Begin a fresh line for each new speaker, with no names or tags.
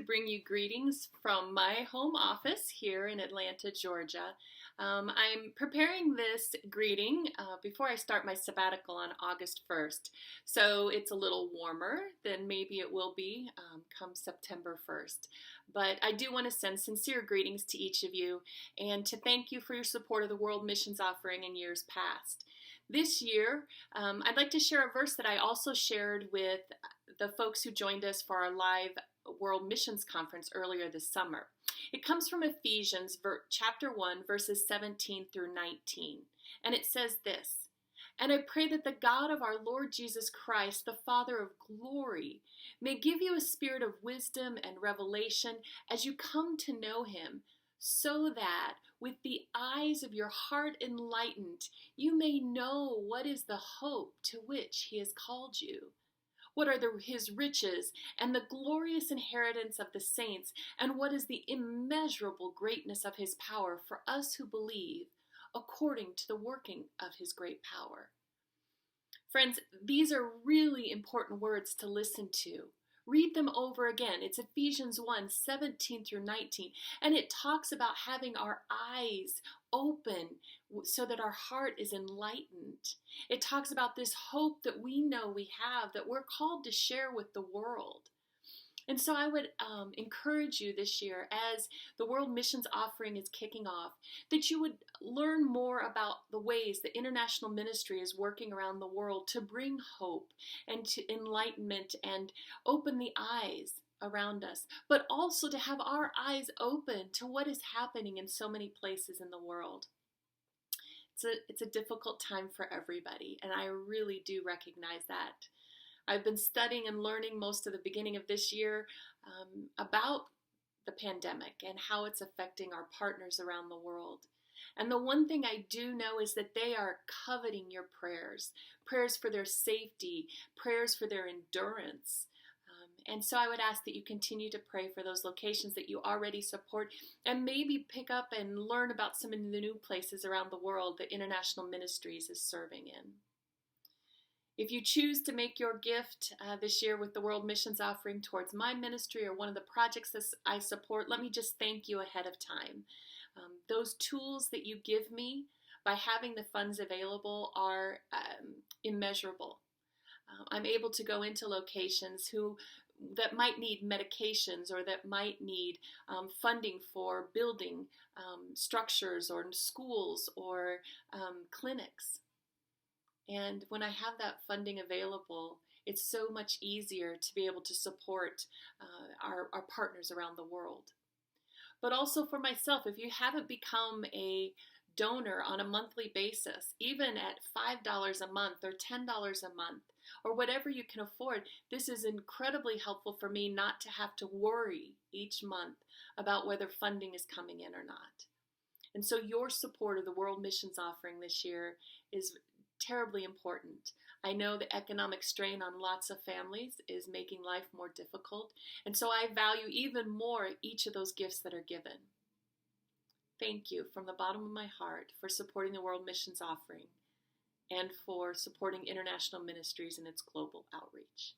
bring you greetings from my home office here in Atlanta, Georgia. I'm preparing this greeting before I start my sabbatical on August 1st, so it's a little warmer than maybe it will be come September 1st. But I do want to send sincere greetings to each of you and to thank you for your support of the World Missions Offering in years past. This year, I'd like to share a verse that I also shared with the folks who joined us for our live World Missions Conference earlier this summer. It comes from Ephesians chapter 1, verses 17 through 19. And it says this: "And I pray that the God of our Lord Jesus Christ, the Father of glory, may give you a spirit of wisdom and revelation as you come to know him, so that with the eyes of your heart enlightened, you may know what is the hope to which he has called you. What are his riches and the glorious inheritance of the saints, and what is the immeasurable greatness of his power for us who believe, according to the working of his great power." Friends, these are really important words to listen to. Read them over again. It's Ephesians 1, 17 through 19. And it talks about having our eyes open so that our heart is enlightened. It talks about this hope that we know we have, that we're called to share with the world. And so I would encourage you this year, as the World Missions Offering is kicking off, that you would learn more about the ways that international ministry is working around the world to bring hope and to enlightenment and open the eyes around us, but also to have our eyes open to what is happening in so many places in the world. It's a difficult time for everybody, and I really do recognize that. I've been studying and learning most of the beginning of this year about the pandemic and how it's affecting our partners around the world. And the one thing I do know is that they are coveting your prayers for their safety, prayers for their endurance. And so I would ask that you continue to pray for those locations that you already support, and maybe pick up and learn about some of the new places around the world that International Ministries is serving in. If you choose to make your gift this year with the World Missions Offering towards my ministry or one of the projects that I support, let me just thank you ahead of time. Those tools that you give me by having the funds available are immeasurable. I'm able to go into locations that might need medications or that might need funding for building structures or schools or clinics. And when I have that funding available, it's so much easier to be able to support our partners around the world. But also for myself, if you haven't become a donor on a monthly basis, even at $5 a month or $10 a month, or whatever you can afford, this is incredibly helpful for me not to have to worry each month about whether funding is coming in or not. And so your support of the World Missions Offering this year is terribly important. I know the economic strain on lots of families is making life more difficult, and so I value even more each of those gifts that are given. Thank you from the bottom of my heart for supporting the World Missions Offering and for supporting international ministries in its global outreach.